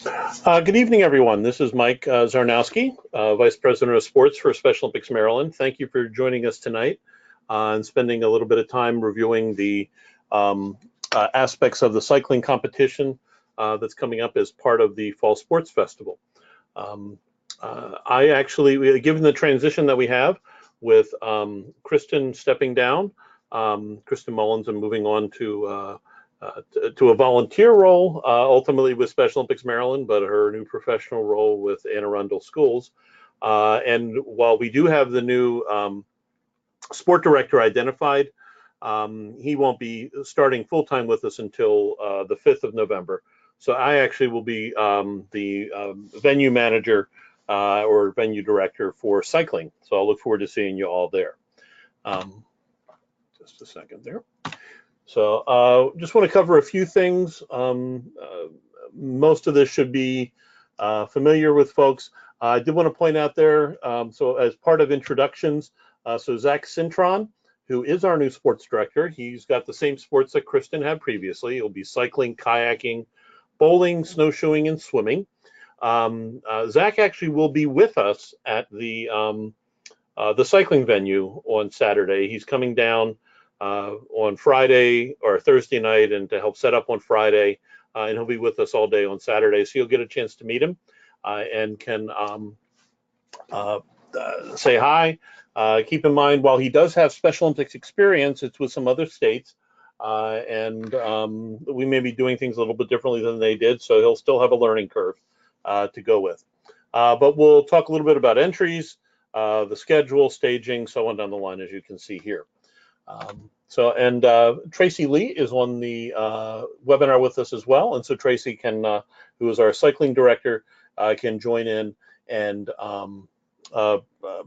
Good evening, everyone. This is Mike Zarnowski, Vice President of Sports for Special Olympics Maryland. Thank you for joining us tonight and spending a little bit of time reviewing the um, aspects of the cycling competition that's coming up as part of the Fall Sports Festival. Um, given the transition that we have with Kristen stepping down, Kristen Mullins, and moving on to a volunteer role, ultimately with Special Olympics Maryland, but her new professional role with Anne Arundel Schools. And while we do have the new sport director identified, he won't be starting full time with us until the 5th of November. So I actually will be the venue manager or venue director for cycling. So I'll look forward to seeing you all there. Just a second there. So just want to cover a few things. Most of this should be familiar with folks. I did want to point out there, so as part of introductions, so Zach Cintron, who is our new sports director, he's got the same sports that Kristen had previously. He'll be cycling, kayaking, bowling, snowshoeing, and swimming. Zach actually will be with us at the cycling venue on Saturday. He's coming down on Friday or Thursday night and to help set up on Friday. And he'll be with us all day on Saturday. So you'll get a chance to meet him and can say hi. Keep in mind, while he does have Special Olympics experience, it's with some other states. And we may be doing things a little bit differently than they did. So he'll still have a learning curve to go with. But we'll talk a little bit about entries, the schedule, staging, so on down the line, as you can see here. Tracy Lee is on the webinar with us as well. And so Tracy can, who is our cycling director, can join in and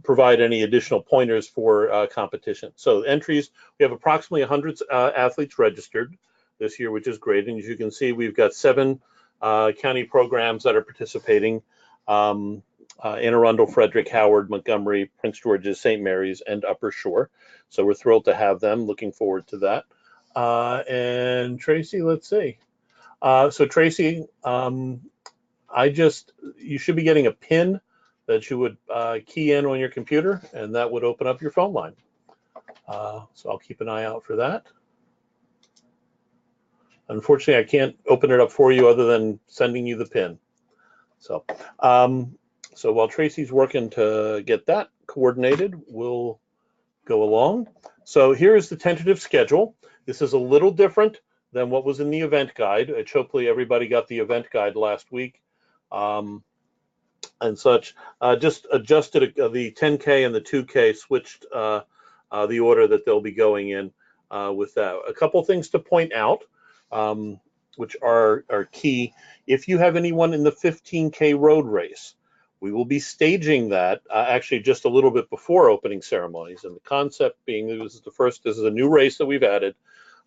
provide any additional pointers for competition. So entries, we have approximately 100 athletes registered this year, which is great. And as you can see, we've got 7 county programs that are participating. Anne Arundel, Frederick, Howard, Montgomery, Prince George's, St. Mary's, and Upper Shore. So we're thrilled to have them. Looking forward to that. And Tracy, let's see. So Tracy, you should be getting a pin that you would key in on your computer, and that would open up your phone line. So I'll keep an eye out for that. Unfortunately, I can't open it up for you other than sending you the pin. So while Tracy's working to get that coordinated, we'll go along. So here's the tentative schedule. This is a little different than what was in the event guide, which hopefully everybody got the event guide last week and such. Just adjusted the 10K and the 2K, switched the order that they'll be going in with that. A couple things to point out, which are key. If you have anyone in the 15K road race, we will be staging that actually just a little bit before opening ceremonies. And the concept being, this is a new race that we've added.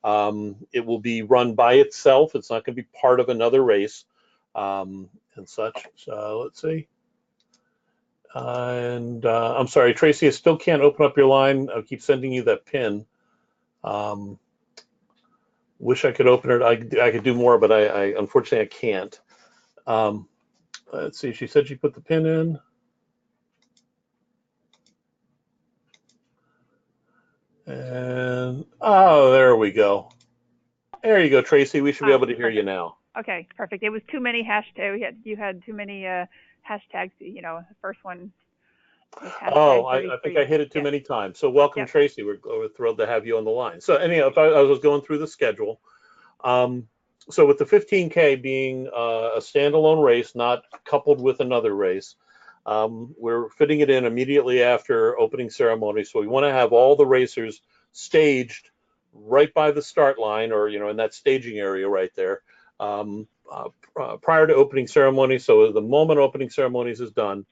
It will be run by itself. It's not going to be part of another race and such. So let's see. I'm sorry, Tracy, I still can't open up your line. I'll keep sending you that pin. Wish I could open it. I could do more, but I unfortunately I can't. Let's see. She said she put the pin in. And there we go. There you go, Tracy. We should be able to hear you now. Okay, perfect. It was too many hashtags. You had too many hashtags. The first one was I think I hit it too many times. So welcome, Tracy. We're thrilled to have you on the line. So anyhow, I was going through the schedule. So with the 15K being a standalone race, not coupled with another race, we're fitting it in immediately after opening ceremony. So we want to have all the racers staged right by the start line, or in that staging area right there, prior to opening ceremony. So the moment opening ceremonies is done,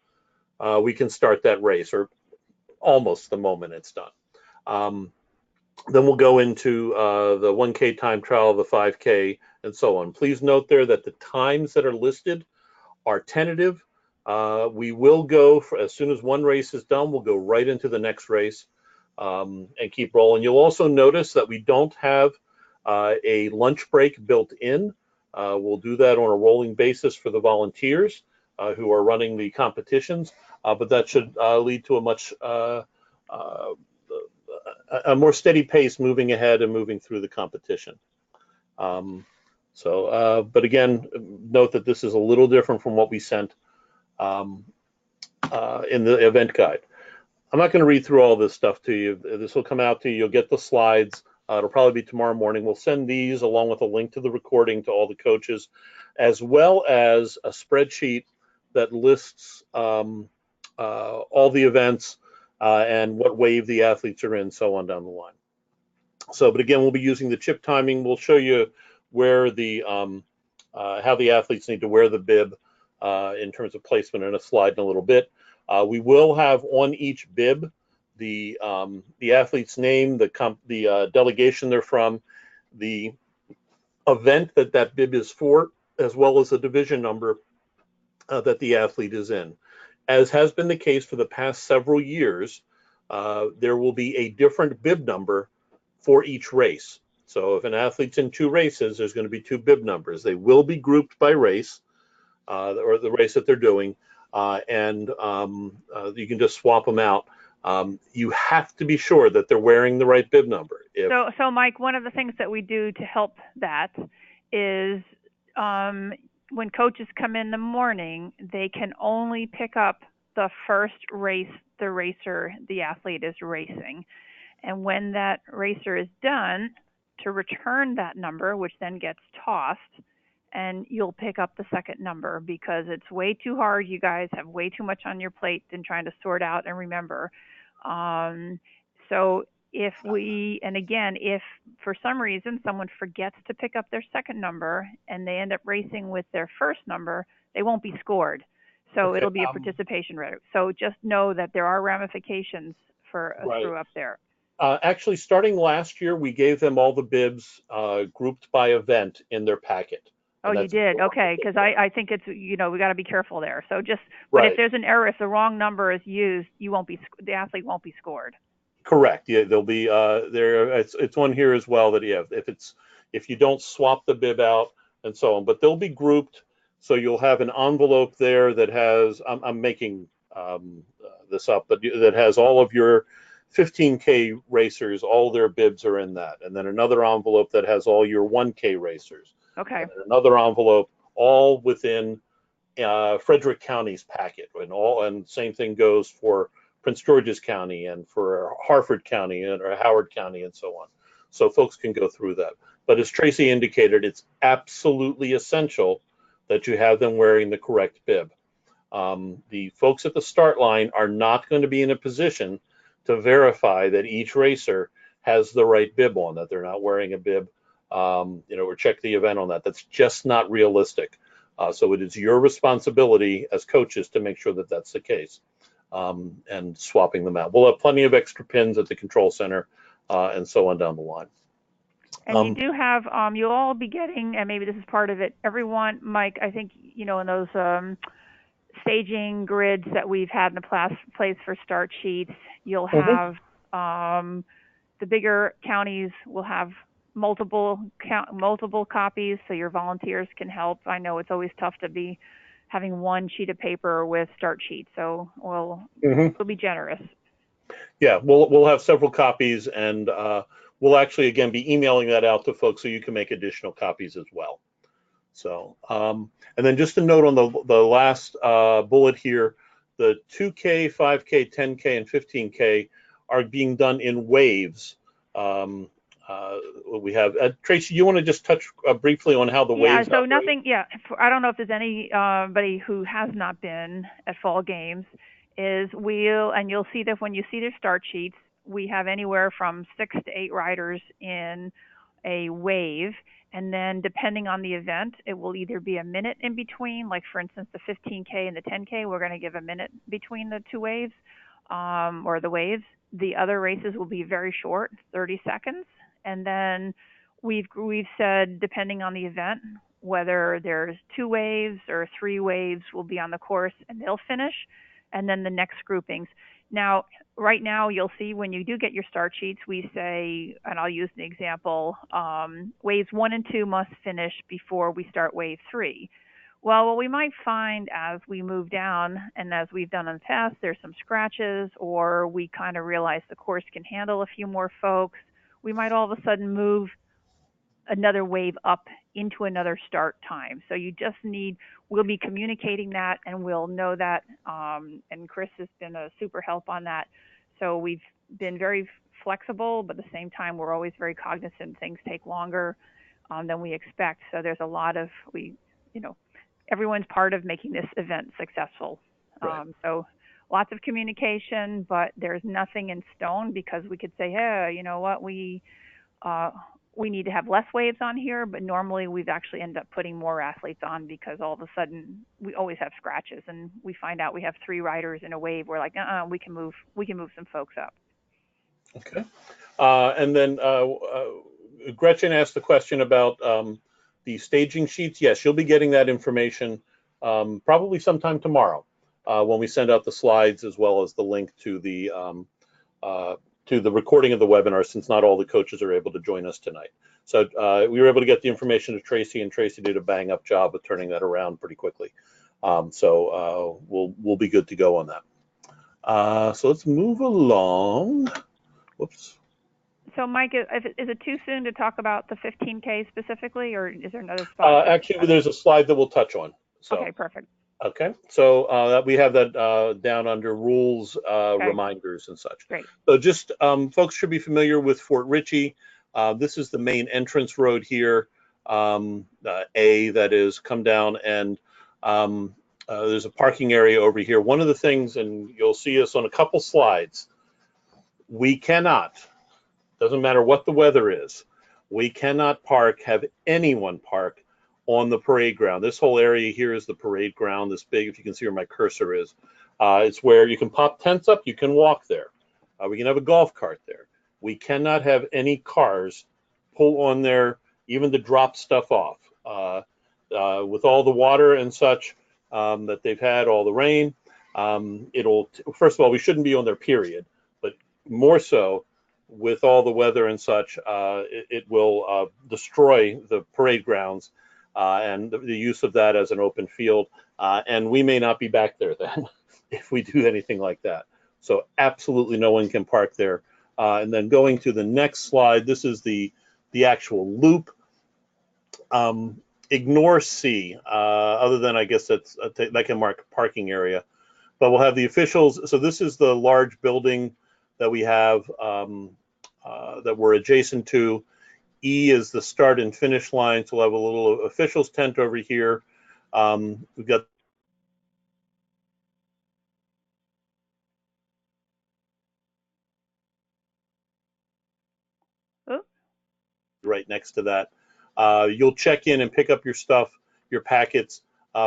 we can start that race, or almost the moment it's done. Then we'll go into the 1K time trial, the 5K, and so on. Please note there that the times that are listed are tentative. We will go, as soon as one race is done, we'll go right into the next race and keep rolling. You'll also notice that we don't have a lunch break built in We'll do that on a rolling basis for the volunteers who are running the competitions, but that should lead to a much a more steady pace moving ahead and moving through the competition. But again, note that this is a little different from what we sent in the event guide. I'm not going to read through all this stuff to you. This will come out to you. You'll get the slides. It'll probably be tomorrow morning. We'll send these along with a link to the recording to all the coaches, as well as a spreadsheet that lists all the events and what wave the athletes are in, so on down the line. So, but again, we'll be using the chip timing. We'll show you where the how the athletes need to wear the bib in terms of placement in a slide in a little bit. We will have on each bib the athlete's name, the delegation they're from, the event that bib is for, as well as the division number that the athlete is in. As has been the case for the past several years, there will be a different bib number for each race. So if an athlete's in 2 races, there's going to be 2 bib numbers. They will be grouped by race, or the race that they're doing, and you can just swap them out. You have to be sure that they're wearing the right bib number. So Mike, one of the things that we do to help that is when coaches come in the morning, they can only pick up the first race the athlete is racing. And when that racer is done, to return that number, which then gets tossed, and you'll pick up the second number, because it's way too hard. You guys have way too much on your plate than trying to sort out and remember. So if for some reason someone forgets to pick up their second number and they end up racing with their first number, they won't be scored. So okay, it'll be a participation rate. So just know that there are ramifications for a screw up there. Actually, starting last year, we gave them all the bibs grouped by event in their packet. Oh, you did? Okay, because I think it's, we got to be careful there. So but if there's an error, if the wrong number is used, the athlete won't be scored. Correct. Yeah, there'll be there. It's one here as well that if you don't swap the bib out and so on, but they'll be grouped. So you'll have an envelope there that has, I'm making this up, but that has all of your 15K racers, all their bibs are in that. And then another envelope that has all your 1K racers. Okay. And another envelope, all within Frederick County's packet. And same thing goes for Prince George's County and for Harford County or Howard County and so on. So folks can go through that. But as Tracy indicated, it's absolutely essential that you have them wearing the correct bib. The folks at the start line are not going to be in a position to verify that each racer has the right bib on, that they're not wearing a bib, or check the event on that. That's just not realistic. So it is your responsibility as coaches to make sure that that's the case, and swapping them out. We'll have plenty of extra pins at the control center and so on down the line. And you do have, you'll all be getting, and maybe this is part of it, everyone, Mike, I think, in those staging grids that we've had in the place for start sheets, you'll have the bigger counties will have multiple copies, so your volunteers can help. I know it's always tough to be having one sheet of paper with start sheets, so we'll be generous. Yeah, we'll have several copies, and we'll actually again be emailing that out to folks so you can make additional copies as well. So, and then just a note on the last bullet here, the 2K, 5K, 10K, and 15K are being done in waves. We have Tracy. You want to just touch briefly on how the waves? Yeah. So nothing. Yeah. I don't know if there's anybody who has not been at fall games. You'll see that when you see their start sheets, we have anywhere from 6 to 8 riders in a wave. And then depending on the event, it will either be a minute in between, like for instance, the 15K and the 10K, we're going to give a minute between the 2 waves, or the waves. The other races will be very short, 30 seconds. And then we've said, depending on the event, whether there's 2 waves or 3 waves will be on the course and they'll finish. And then the next groupings. Now, right now, you'll see when you do get your start sheets, we say, and I'll use an example, waves 1 and 2 must finish before we start wave 3. Well, what we might find as we move down, and as we've done in the past, there's some scratches, or we kind of realize the course can handle a few more folks. We might all of a sudden move another wave up into another start time. So you just need, we'll be communicating that and we'll know that. And Chris has been a super help on that. So we've been very flexible, but at the same time, we're always very cognizant things take longer than we expect. So there's a lot of, everyone's part of making this event successful. Right. So lots of communication, but there's nothing in stone, because we could say, hey, you know what, we need to have less waves on here, but normally we've actually ended up putting more athletes on, because all of a sudden we always have scratches, and we find out we have 3 riders in a wave. We're like, we can move some folks up. Okay. And then Gretchen asked the question about the staging sheets. Yes, you'll be getting that information probably sometime tomorrow when we send out the slides, as well as the link to the recording of the webinar, since not all the coaches are able to join us tonight. So we were able to get the information to Tracy, and Tracy did a bang up job of turning that around pretty quickly. So we'll be good to go on that. So let's move along. Whoops. So Mike, is it too soon to talk about the 15K specifically, or is there another spot? Actually, there's a slide that we'll touch on. So. Okay, perfect. Okay, so we have that down under rules, okay, reminders and such. Great. So just folks should be familiar with Fort Ritchie. This is the main entrance road here, that is, come down, and there's a parking area over here. One of the things, and you'll see us on a couple slides, we cannot, doesn't matter what the weather is, we cannot have anyone park on the parade ground. This whole area here is the parade ground, this big, if you can see where my cursor is. It's where you can pop tents up, you can walk there. We can have a golf cart there. We cannot have any cars pull on there, even to drop stuff off. With all the water and such that they've had, all the rain, first of all, we shouldn't be on there, period. But more so, with all the weather and such, it will destroy the parade grounds. And the use of that as an open field, and we may not be back there then if we do anything like that. So absolutely no one can park there. And then going to the next slide, this is the actual loop. Ignore C, other than I guess that can mark parking area. But we'll have the officials. So this is the large building that we have that we're adjacent to. E is the start and finish line, so we'll have a little officials tent over here. We've got right next to that. You'll check in and pick up your stuff, your packets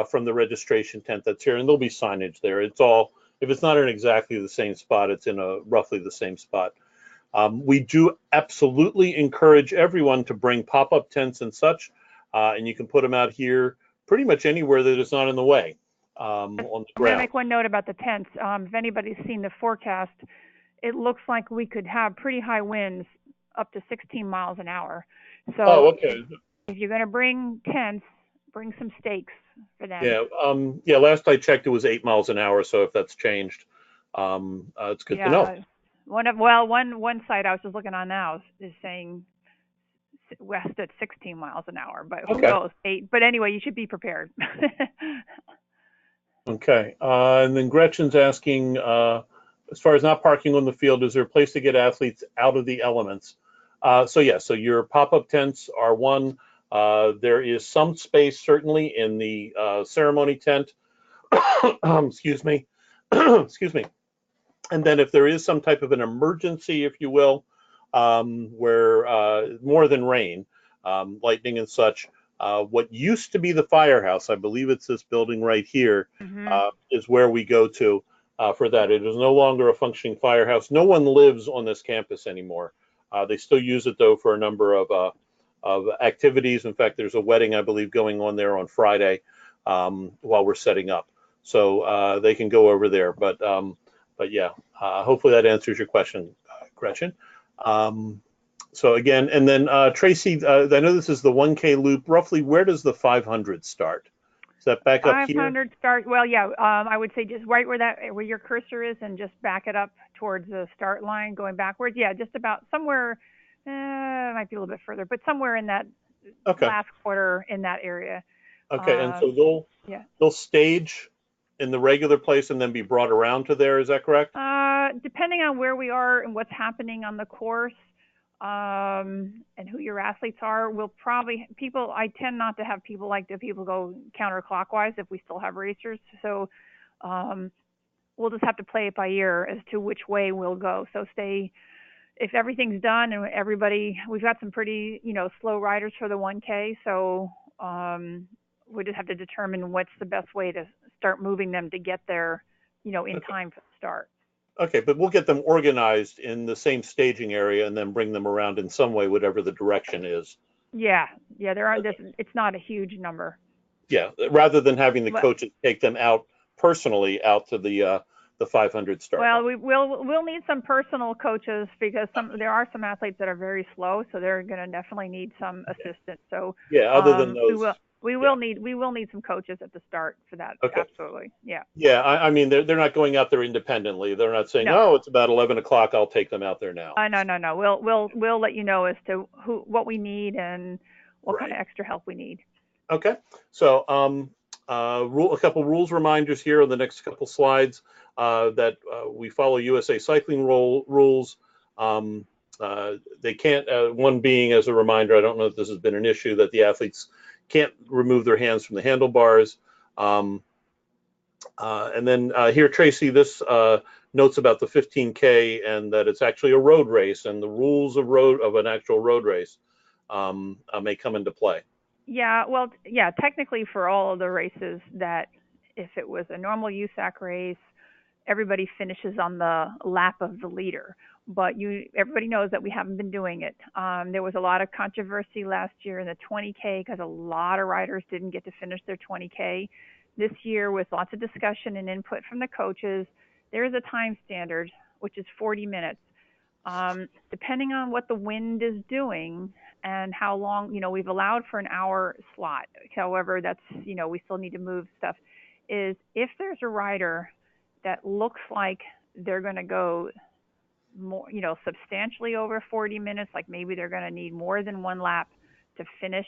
from the registration tent that's here, and there'll be signage there. It's all, if it's not in exactly the same spot, it's in roughly the same spot. We do absolutely encourage everyone to bring pop-up tents and such, and you can put them out here pretty much anywhere that is not in the way on the ground. I'm going to make one note about the tents. If anybody's seen the forecast, it looks like we could have pretty high winds up to 16 miles an hour. So okay. If you're going to bring tents, bring some stakes for them. Yeah, yeah. Last I checked, it was 8 miles an hour. So if that's changed, it's good to know. One site I was just looking on now is saying west at 16 miles an hour, but who knows? 8. But anyway, you should be prepared. Okay, and then Gretchen's asking, as far as not parking on the field, is there a place to get athletes out of the elements? So yeah, so your pop-up tents are one. There is some space certainly in the ceremony tent. Excuse me. Excuse me. And then if there is some type of an emergency, if you will, where more than rain, lightning and such, what used to be the firehouse, I believe it's this building right here, is where we go to for that. It is no longer a functioning firehouse. No one lives on this campus anymore. They still use it though for a number of activities. In fact, there's a wedding, I believe, going on there on Friday while we're setting up. So they can go over there. But but yeah, hopefully that answers your question, Gretchen. So again, and then Tracy, I know this is the 1K loop. Roughly, where does the 500 start? Is that back up here? 500 start. Well, yeah. I would say just right where your cursor is, and just back it up towards the start line, going backwards. Yeah, just about somewhere. It might be a little bit further, but somewhere in that Okay. last quarter in that area. Okay, and so they'll stage in the regular place and then be brought around to there. Is that correct? Depending on where we are and what's happening on the course, and who your athletes are, I tend not to have people go counterclockwise if we still have racers. So, we'll just have to play it by ear as to which way we'll go. So if everything's done and we've got some pretty, slow riders for the 1K. So, we just have to determine what's the best way to start moving them to get there, in time for the start. Okay, but we'll get them organized in the same staging area and then bring them around in some way, whatever the direction is. Yeah, there are. It's not a huge number. Yeah, rather than having the coaches take them out personally out to the 500 start. Well, we'll need some personal coaches because there are some athletes that are very slow, so they're going to definitely need some assistance. So yeah, other than those, we will need some coaches at the start for that. Okay. Absolutely. Yeah. Yeah. I mean, they're not going out there independently. They're not saying, no. Oh, it's about 11 o'clock. I'll take them out there now. No. We'll let you know as to what we need and what kind of extra help we need. Okay. So, a couple rules reminders here on the next couple slides, that we follow USA Cycling rules. They can't, one being as a reminder, I don't know if this has been an issue, that the athletes can't remove their hands from the handlebars. And then here, Tracy, this notes about the 15K and that it's actually a road race, and the rules of an actual road race may come into play. Yeah, well, technically for all of the races, that if it was a normal USAC race, everybody finishes on the lap of the leader. But everybody knows that we haven't been doing it. There was a lot of controversy last year in the 20K because a lot of riders didn't get to finish their 20K. This year, with lots of discussion and input from the coaches, there is a time standard, which is 40 minutes. Depending on what the wind is doing and how long, we've allowed for an hour slot. However, that's, we still need to move stuff, is if there's a rider that looks like they're going to go more, substantially over 40 minutes, like maybe they're going to need more than one lap to finish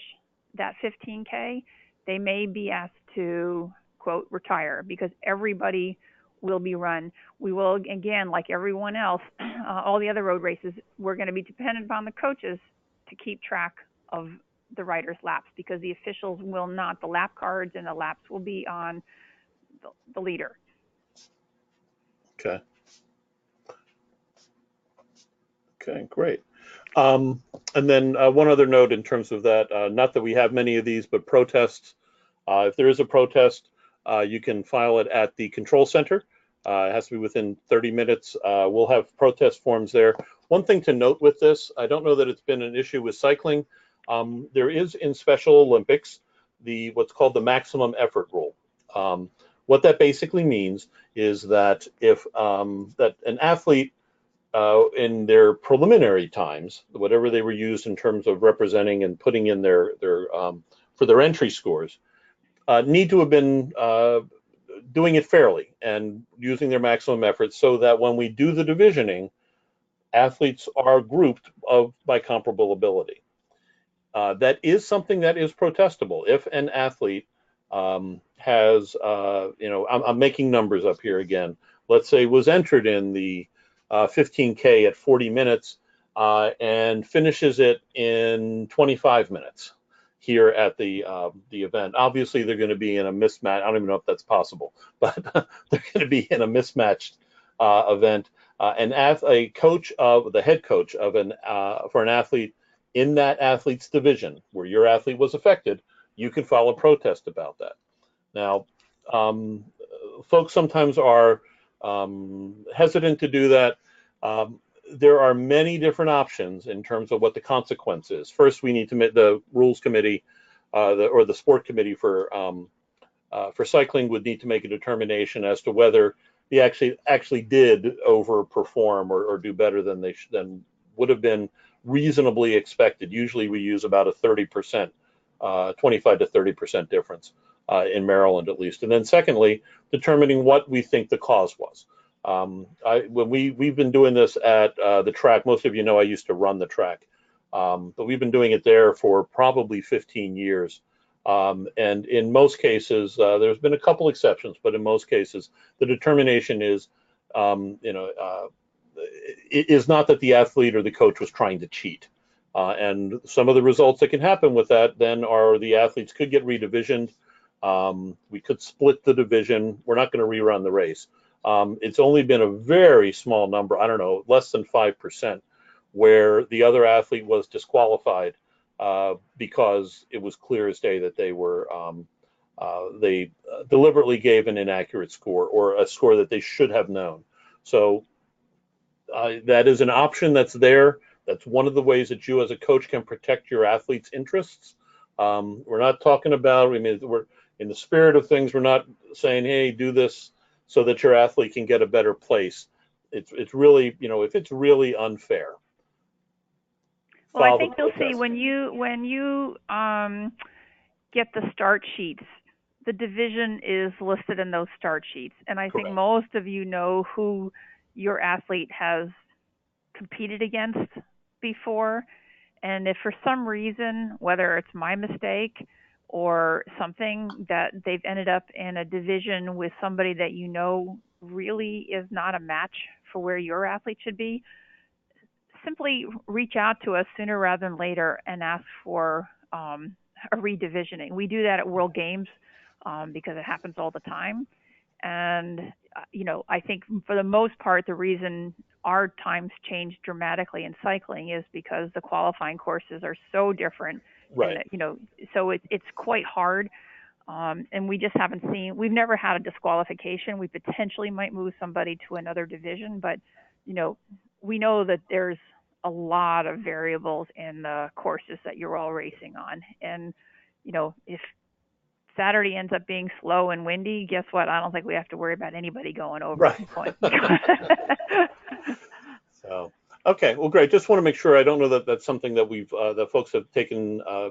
that 15K, they may be asked to, quote, retire, because everybody will be run. We will, again, like everyone else, all the other road races, we're going to be dependent upon the coaches to keep track of the riders' laps, because the officials will not. The lap cards and the laps will be on the leader. Okay. Okay, great. And then one other note in terms of that, not that we have many of these, but protests. If there is a protest, you can file it at the control center. It has to be within 30 minutes. We'll have protest forms there. One thing to note with this, I don't know that it's been an issue with cycling. There is in Special Olympics what's called the maximum effort rule. What that basically means is that if that an athlete in their preliminary times, whatever they were used in terms of representing and putting in their for their entry scores, need to have been doing it fairly and using their maximum effort, so that when we do the divisioning, athletes are grouped by comparable ability. That is something that is protestable. If an athlete has, I'm making numbers up here again, let's say was entered in the 15K at 40 minutes and finishes it in 25 minutes here at the event. Obviously, they're going to be in a mismatch. I don't even know if that's possible, but they're going to be in a mismatched event. And a coach of the head coach of for an athlete in that athlete's division where your athlete was affected, you can file a protest about that. Now, folks sometimes are hesitant to do that. There are many different options in terms of what the consequence is. First, we need to meet the rules committee, or the sport committee for cycling would need to make a determination as to whether they actually did overperform or do better than than would have been reasonably expected. Usually we use about a 30%, 25 to 30% difference in Maryland at least. And then secondly, determining what we think the cause was. When we've been doing this at the track, most of you know I used to run the track, but we've been doing it there for probably 15 years. And in most cases, there's been a couple exceptions, but in most cases, the determination is, it is not that the athlete or the coach was trying to cheat. And some of the results that can happen with that then are the athletes could get redivisioned. We could split the division. We're not going to rerun the race. It's only been a very small number, I don't know, less than 5%, where the other athlete was disqualified because it was clear as day that they deliberately gave an inaccurate score or a score that they should have known. So that is an option that's there. That's one of the ways that you as a coach can protect your athletes' interests. We're not talking about, we're in the spirit of things, we're not saying, hey, do this so that your athlete can get a better place. It's really, if it's really unfair. Well, I think you'll see when you get the start sheets, the division is listed in those start sheets. And I think most of you know who your athlete has competed against before. And if for some reason, whether it's my mistake or something, that they've ended up in a division with somebody that you know really is not a match for where your athlete should be, simply reach out to us sooner rather than later and ask for a redivisioning. We do that at World Games because it happens all the time. And, I think for the most part, the reason our times changed dramatically in cycling is because the qualifying courses are so different. Right. And, so it's quite hard. And we just haven't we've never had a disqualification. We potentially might move somebody to another division, but, we know that there's a lot of variables in the courses that you're all racing on. And, if Saturday ends up being slow and windy, guess what? I don't think we have to worry about anybody going over. Right. So, okay, well, great. Just want to make sure. I don't know that that's something that that folks have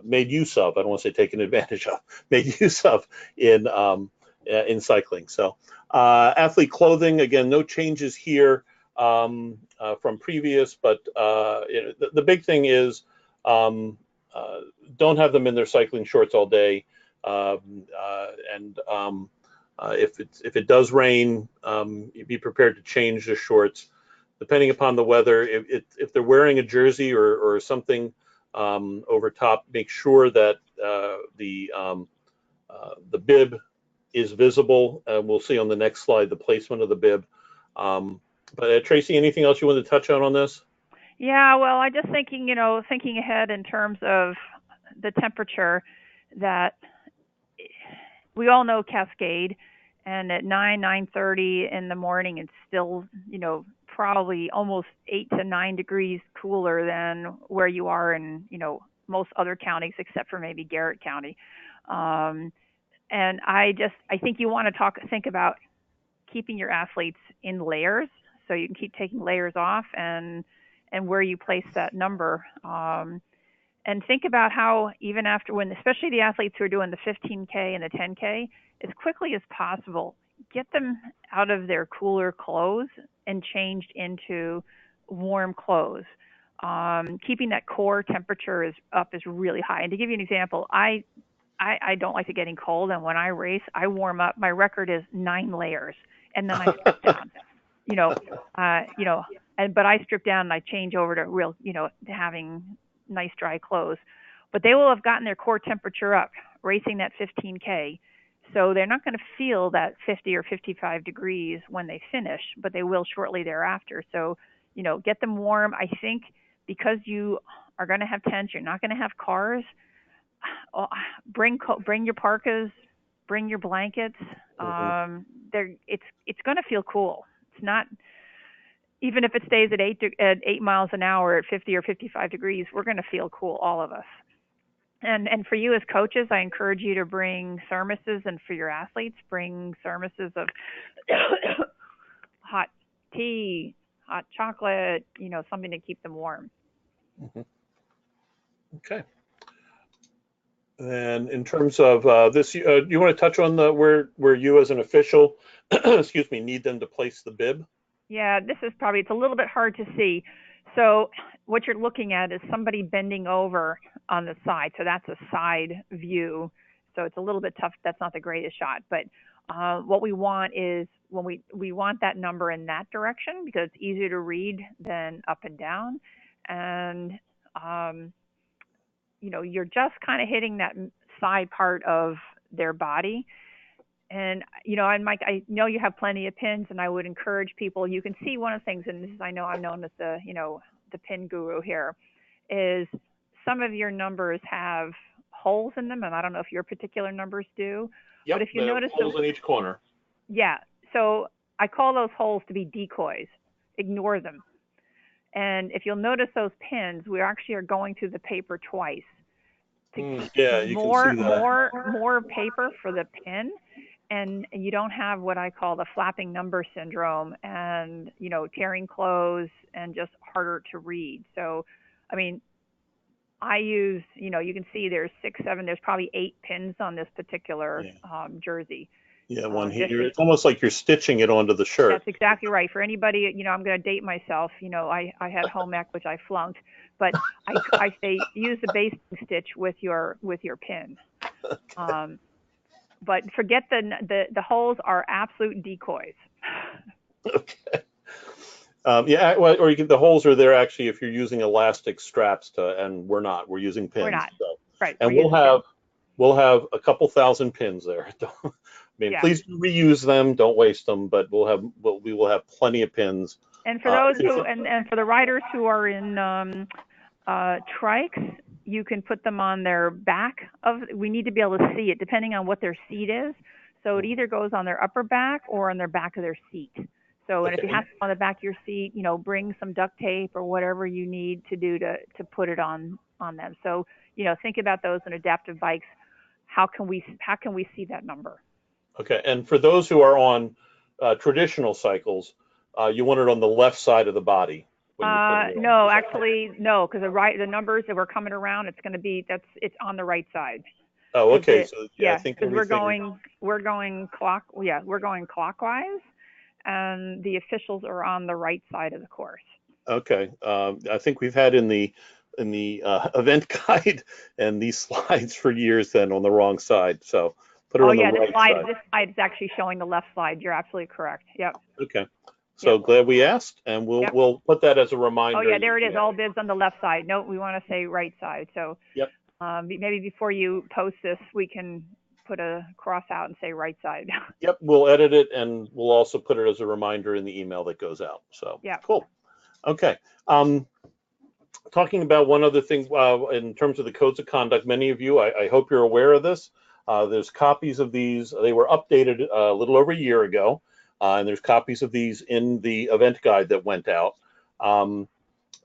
made use of. I don't want to say taken advantage of, made use of in cycling. So, athlete clothing, again, no changes here from previous, but the big thing is don't have them in their cycling shorts all day. If it does rain, be prepared to change the shorts depending upon the weather. If they're wearing a jersey or something over top, make sure that the bib is visible. We'll see on the next slide the placement of the bib. But Tracy, anything else you want to touch on this? Yeah, well, I just thinking ahead in terms of the temperature, that we all know Cascade, and at 9:30 in the morning, it's still, probably almost 8 to 9 degrees cooler than where you are in, most other counties except for maybe Garrett County. And I think you want to think about keeping your athletes in layers, so you can keep taking layers off and where you place that number. And think about how even after especially the athletes who are doing the 15K and the 10K, as quickly as possible, get them out of their cooler clothes and changed into warm clothes. Keeping that core temperature is really high. And to give you an example, I don't like it getting cold, and when I race, I warm up. My record is 9 layers, and then I strip down. But I strip down and I change over to having nice dry clothes. But they will have gotten their core temperature up racing that 15K. So they're not going to feel that 50 or 55 degrees when they finish, but they will shortly thereafter. So, get them warm. I think because you are going to have tents, you're not going to have cars. Bring your parkas, bring your blankets. It's going to feel cool. It's not, even if it stays at 8 miles an hour at 50 or 55 degrees, we're going to feel cool, all of us. And for you as coaches, I encourage you to bring thermoses, and for your athletes, bring thermoses of hot tea, hot chocolate, something to keep them warm. Mhm. Okay. And in terms of this, do you want to touch on where you as an official, excuse me, need them to place the bib? Yeah, this is probably, it's a little bit hard to see. So what you're looking at is somebody bending over on the side. So that's a side view. So it's a little bit tough. That's not the greatest shot. But what we want is when we want that number in that direction because it's easier to read than up and down. And, you're just kind of hitting that side part of their body. And Mike, I know you have plenty of pins, and I would encourage people. You can see one of the things, and this is, I know I'm known as the pin guru here, is some of your numbers have holes in them, and I don't know if your particular numbers do. Yep, But if you notice holes in each corner. Yeah, so I call those holes to be decoys. Ignore them. And if you'll notice those pins, we actually are going through the paper twice to keep Yeah, you can see that. more paper for the pin, and you don't have what I call the flapping number syndrome and tearing clothes and just harder to read. So, I mean, I use you can see there's 6, 7, there's probably 8 pins on this particular jersey. Yeah, one here. It's almost like you're stitching it onto the shirt. That's exactly right. For anybody, I'm going to date myself. I had home ec, which I flunked, but I say use the basting stitch with your pin. Okay. But forget the holes are absolute decoys. Okay. Yeah, well, or the holes are there actually if you're using elastic straps and we're not. We're using pins. We're not. So. Right. And we'll have a couple thousand pins there. Please reuse them. Don't waste them. But we will have plenty of pins. And for those and for the riders who are in trikes, you can put them on their back we need to be able to see it depending on what their seat is. So it either goes on their upper back or on their back of their seat. So, and if you have it on the back of your seat, bring some duct tape or whatever you need to do to put it on them. So, think about those in adaptive bikes. How can we see that number? Okay. And for those who are on traditional cycles, you want it on the left side of the body. No, actually, no, because the numbers that we're coming around, it's it's on the right side. Oh, okay. So I think because we're going clockwise, and the officials are on the right side of the course. Okay. I think we've had in the event guide and these slides for years then on the wrong side. So put her on the right side. This slide is actually showing the left side. You're absolutely correct. Yep. Okay. So glad we asked, and we'll put that as a reminder. Oh yeah, there it is. All bibs on the left side. No, we want to say right side. So maybe before you post this, we can put a cross out and say right side. Yep, we'll edit it, and we'll also put it as a reminder in the email that goes out. So cool. Okay. Talking about one other thing in terms of the codes of conduct, many of you, I hope you're aware of this. There's copies of these. They were updated a little over a year ago. And there's copies of these in the event guide that went out.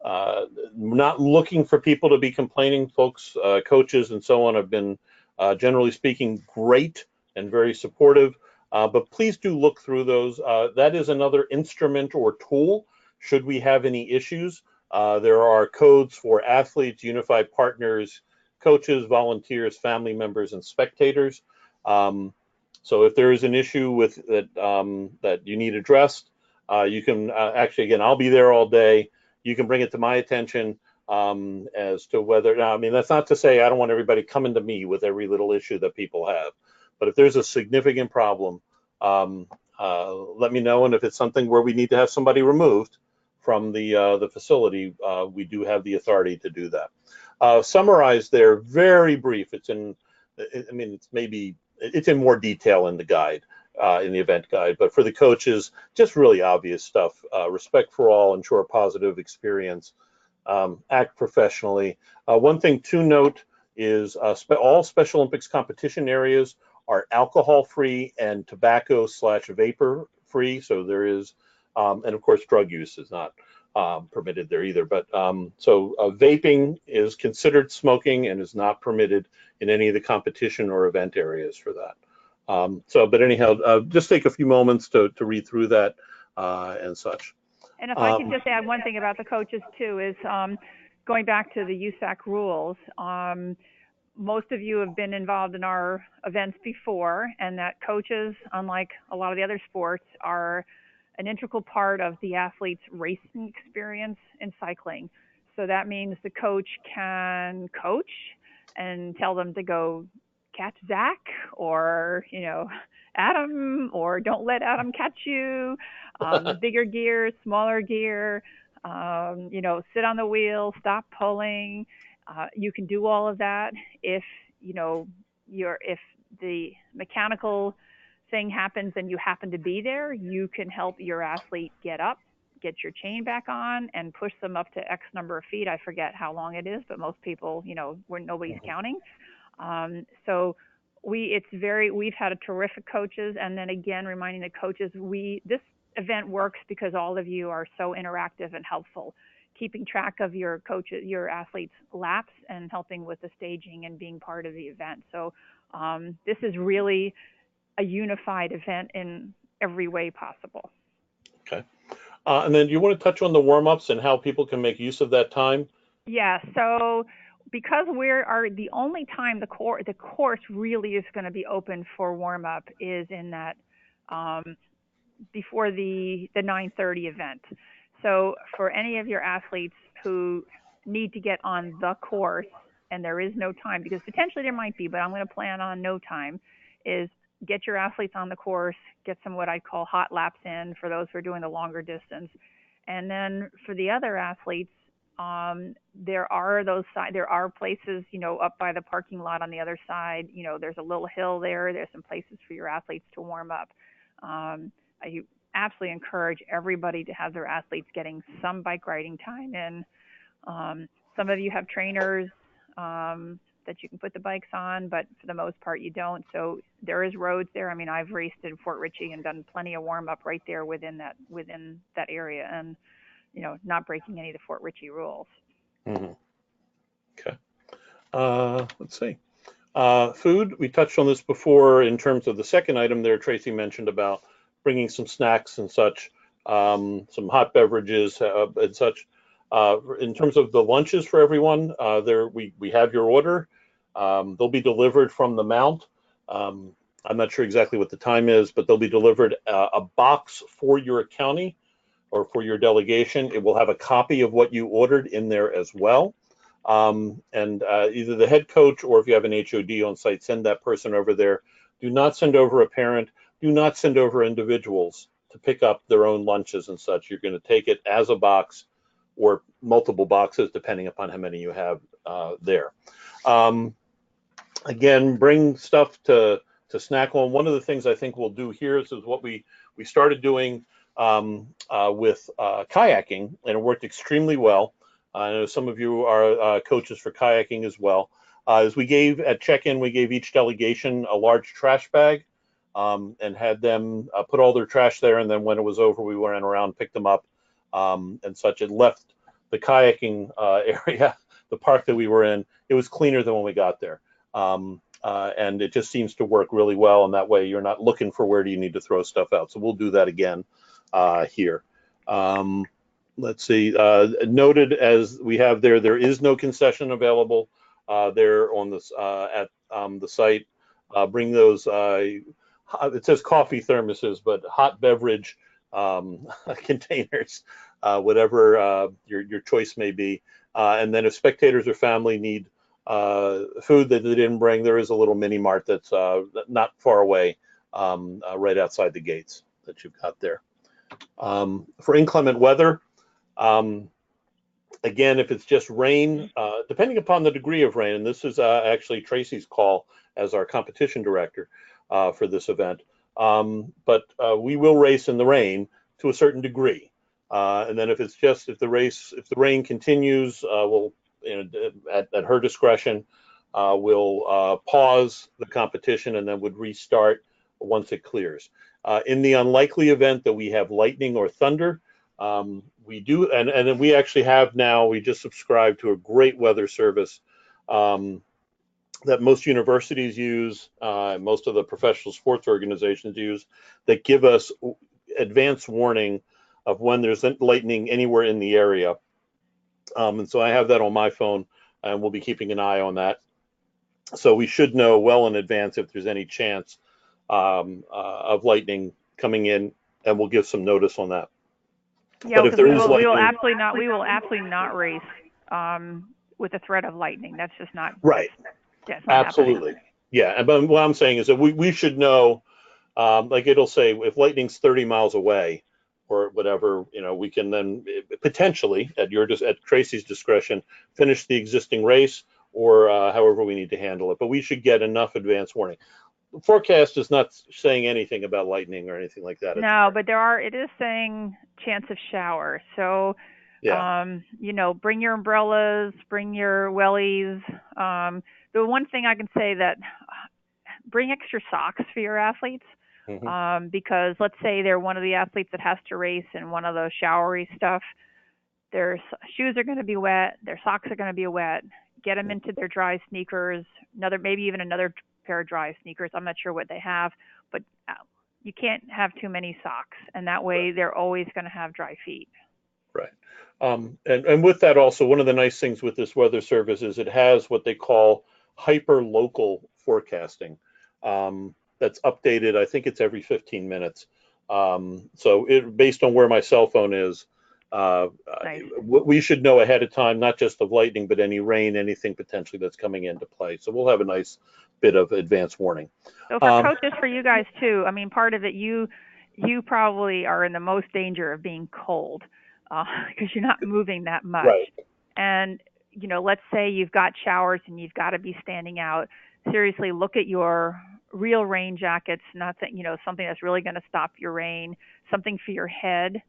Not looking for people to be complaining, folks. Coaches and so on have been, generally speaking, great and very supportive. But please do look through those. That is another instrument or tool should we have any issues. There are codes for athletes, unified partners, coaches, volunteers, family members, and spectators. So if there is an issue with that you need addressed, you can actually, again, I'll be there all day. You can bring it to my attention as to whether, now, I mean, that's not to say I don't want everybody coming to me with every little issue that people have. But if there's a significant problem, let me know. And if it's something where we need to have somebody removed from the facility, we do have the authority to do that. Summarized there, very brief. It's in more detail in the guide, in the event guide, but for the coaches, just really obvious stuff. Respect for all, ensure a positive experience, act professionally. One thing to note is all Special Olympics competition areas are alcohol-free and tobacco/vapor-free. So there is, and of course, drug use is not permitted there either. But so vaping is considered smoking and is not permitted in any of the competition or event areas for that. But anyhow, just take a few moments to read through that. and such. And if I can just add one thing about the coaches too, is going back to the USAC rules. Most of you have been involved in our events before, and that coaches, unlike a lot of the other sports, are an integral part of the athlete's racing experience in cycling. So that means the coach can coach and tell them to go catch Zach, or, Adam, or don't let Adam catch you, the bigger gear, smaller gear, sit on the wheel, stop pulling. You can do all of that if, if the mechanical thing happens and you happen to be there, you can help your athlete get up, get your chain back on, and push them up to X number of feet. I forget how long it is, but most people, nobody's counting. So we've had a terrific coaches, and then again, reminding the coaches, this event works because all of you are so interactive and helpful, keeping track of your athletes' laps and helping with the staging and being part of the event. So this is really a unified event in every way possible. Okay. And then do you want to touch on the warm-ups and how people can make use of that time? Yeah, so because the only time the course really is going to be open for warm-up is in that before the 9:30 event. So for any of your athletes who need to get on the course and there is no time, because potentially there might be, but I'm going to plan on no time, is get your athletes on the course, get some what I call hot laps in for those who are doing the longer distance. And then for the other athletes, there are places, up by the parking lot on the other side. There's a little hill there. There's some places for your athletes to warm up. I absolutely encourage everybody to have their athletes getting some bike riding time in. Some of you have trainers that you can put the bikes on, but for the most part you don't. So there is roads there. I mean, I've raced in Fort Ritchie and done plenty of warm up right there within that area, and not breaking any of the Fort Ritchie rules. Mm-hmm. Okay. Let's see. Food, we touched on this before in terms of the second item there. Tracy mentioned about bringing some snacks and such, some hot beverages and such. In terms of the lunches for everyone, we have your order. They'll be delivered from the Mount. I'm not sure exactly what the time is, but they'll be delivered a box for your county or for your delegation. It will have a copy of what you ordered in there as well. And either the head coach, or if you have an HOD on site, send that person over there. Do not send over a parent. Do not send over individuals to pick up their own lunches and such. You're going to take it as a box or multiple boxes, depending upon how many you have there. Again, bring stuff to snack on. One of the things I think we'll do here is what we started doing with kayaking, and it worked extremely well. I know some of you are coaches for kayaking as well. As we gave at check-in, we gave each delegation a large trash bag and had them put all their trash there. And then when it was over, we went around, picked them up and such. It left the kayaking area, the park that we were in, it was cleaner than when we got there. And it just seems to work really well. And that way you're not looking for where do you need to throw stuff out. So we'll do that again here. Let's see, noted as we have there is no concession available there on this at the site. Bring those, it says coffee thermoses, but hot beverage containers, whatever your choice may be. And then if spectators or family need food that they didn't bring, there is a little mini mart that's not far away, right outside the gates that you've got there. For inclement weather, again, if it's just rain, depending upon the degree of rain, and this is actually Tracy's call as our competition director for this event, but we will race in the rain to a certain degree. And then if the rain continues, we'll, at her discretion, we'll pause the competition and then would restart once it clears. In the unlikely event that we have lightning or thunder, we do, and we actually have now, we just subscribed to a great weather service that most universities use, most of the professional sports organizations use, that give us advance warning of when there's lightning anywhere in the area. And so I have that on my phone, and we'll be keeping an eye on that. So we should know well in advance if there's any chance of lightning coming in, and we'll give some notice on that. Yeah, But if because there we is will lightning, we will absolutely not race with the threat of lightning. That's just not right. That's not Absolutely. happening. Yeah. But what I'm saying is that we should know, like it'll say if lightning's 30 miles away or whatever, we can then potentially at Tracy's discretion, finish the existing race or however we need to handle it. But we should get enough advance warning. The forecast is not saying anything about lightning or anything like that. No, but it is saying chance of shower. So, yeah. Bring your umbrellas, bring your wellies. The one thing I can say that bring extra socks for your athletes. Mm-hmm. Because let's say they're one of the athletes that has to race in one of those showery stuff. Their shoes are going to be wet. Their socks are going to be wet. Get them into their dry sneakers. Maybe even another pair of dry sneakers. I'm not sure what they have, but you can't have too many socks, and that way they're always going to have dry feet. Right. And with that also, one of the nice things with this weather service is it has what they call hyper local forecasting. That's updated. I think it's every 15 minutes. So based on where my cell phone is, Nice. we should know ahead of time, not just of lightning, but any rain, anything potentially that's coming into play. So we'll have a nice bit of advance warning. So for coaches, for you guys too, I mean, part of it, you probably are in the most danger of being cold because you're not moving that much. Right. And, let's say you've got showers and you've got to be standing out. Seriously, look at your real rain jackets, not that, something that's really going to stop your rain, something for your head.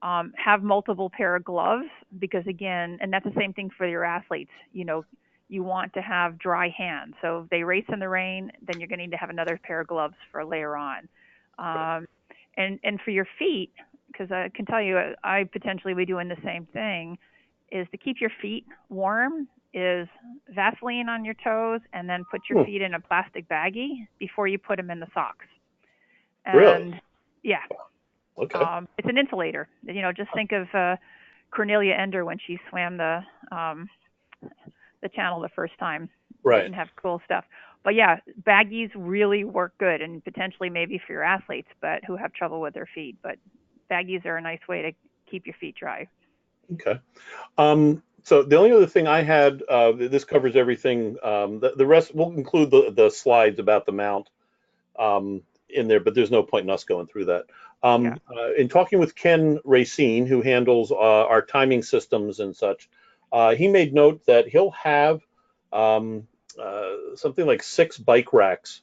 Have multiple pair of gloves because, again, and that's the same thing for your athletes, you want to have dry hands. So if they race in the rain, then you're going to need to have another pair of gloves for later on. And for your feet, because I can tell you I potentially be doing the same thing, is to keep your feet warm is Vaseline on your toes and then put your feet in a plastic baggie before you put them in the socks. And really? Yeah. Okay. It's an insulator. Just think of Cornelia Ender when she swam the channel the first time. Right. Didn't have cool stuff. But yeah, baggies really work good, and potentially maybe for your athletes, but who have trouble with their feet. But baggies are a nice way to keep your feet dry. Okay. So the only other thing I had, this covers everything. The rest, we'll include the slides about the mount in there, but there's no point in us going through that. In talking with Ken Racine, who handles our timing systems and such, he made note that he'll have something like 6 bike racks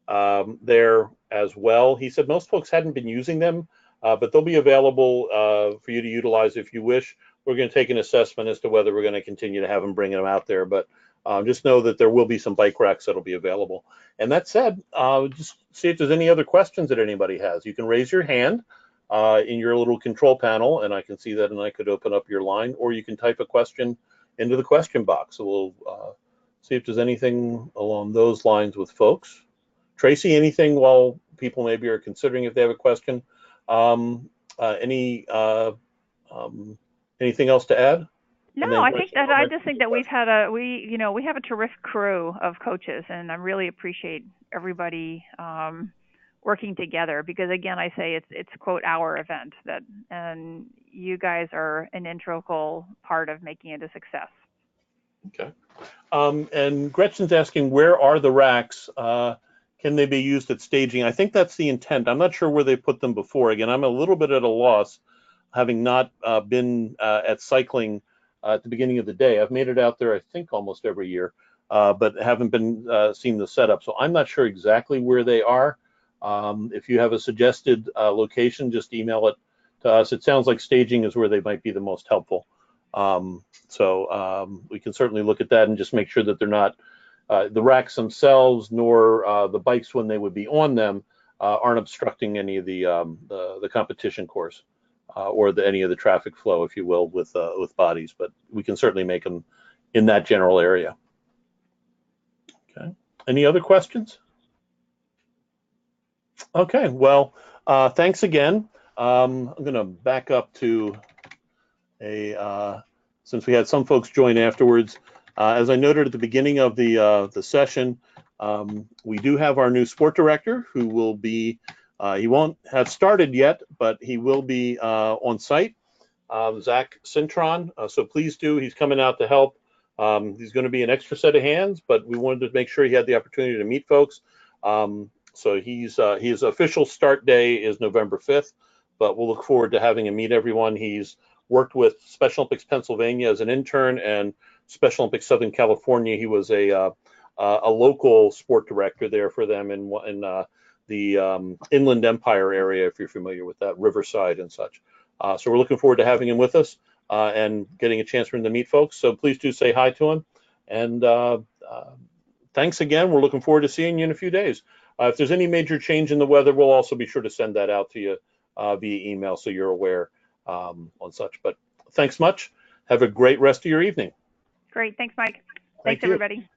there as well. He said most folks hadn't been using them, but they'll be available for you to utilize if you wish. We're going to take an assessment as to whether we're going to continue to have them bringing them out there, but just know that there will be some bike racks that'll be available. And that said, just see if there's any other questions that anybody has. You can raise your hand in your little control panel, and I can see that, and I could open up your line, or you can type a question into the question box. So we'll see if there's anything along those lines with folks. Tracy, anything while people maybe are considering if they have a question? Anything else to add? No, I just think that we have a terrific crew of coaches, and I really appreciate everybody working together because, again, I say it's quote our event and you guys are an integral part of making it a success. Okay. And Gretchen's asking, where are the racks? Can they be used at staging? I think that's the intent. I'm not sure where they put them before. Again, I'm a little bit at a loss, having not been at cycling at the beginning of the day. I've made it out there, I think, almost every year, but haven't been seen the setup. So I'm not sure exactly where they are. If you have a suggested location, just email it to us. It sounds like staging is where they might be the most helpful. So we can certainly look at that and just make sure that they're not the racks themselves, nor the bikes when they would be on them aren't obstructing any of the competition course or any of the traffic flow, if you will, with bodies. But we can certainly make them in that general area. Okay. Any other questions? Okay. Well, thanks again. I'm going to back up to since we had some folks join afterwards. As I noted at the beginning of the session, we do have our new sport director who will be, he won't have started yet, but he will be on site, Zach Cintron. So please do, he's coming out to help. He's going to be an extra set of hands, but we wanted to make sure he had the opportunity to meet folks. So his official start day is November 5th, but we'll look forward to having him meet everyone. He's worked with Special Olympics Pennsylvania as an intern and Special Olympics Southern California. He was a local sport director there for them in the Inland Empire area, if you're familiar with that, Riverside and such. So we're looking forward to having him with us and getting a chance for him to meet folks. So please do say hi to him. And thanks again. We're looking forward to seeing you in a few days. If there's any major change in the weather, we'll also be sure to send that out to you via email so you're aware on such. But thanks much. Have a great rest of your evening. Great. Thanks, Mike. Thank Thanks, you. everybody.